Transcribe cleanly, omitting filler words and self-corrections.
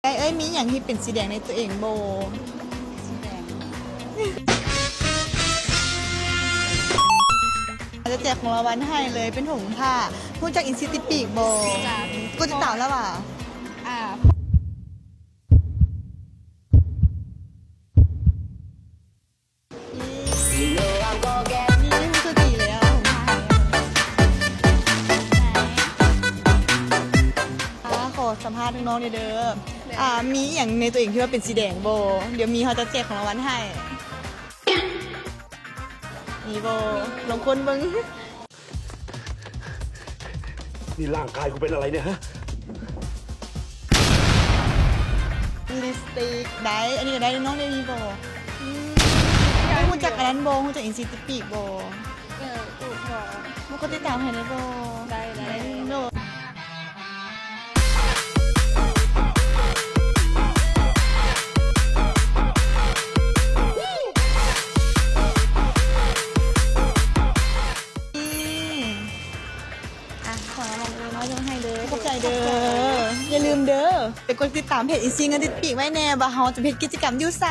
ได้เอ้ยมีอย่างที่เป็นสีแดงในตัวเองโบสีแดงเราจะแจกของรางวัลให้เลยเป็นถุงผ้าพูดจากอินซิติปีกโบ จาก กูจะเต่าแล้วว่ะ อ่า นี่มันคือดีเลยอ่ะถุงผ้าขอสัมภาษณ์น้องๆเด้อมีอย่างในตัวเองที่ว่าเป็นสีแดงโบ เดี๋ยวมีเขาจะแจกของรางวัลให้นี่โบลงคนเบิ้ง นี่ร่างกายกูเป็นอะไรเนี่ยฮะ ลิปสติกได้อันนี้ก็ได้น้องได้มีโบพูดจากอันนั้นโบพูดจากอินซิติปีกโบ ถูกพอ มันก็ติดตามให้ได้โบ ได้ โบขออะไรน้อยลงให้เลยขอบใจเด้ออย่าลืมเด้อไปกดติดตามเพจอินซีเงินติดปีกไว้แน่บ่าเฮาจะเพจกิจกรรมอยู่ใส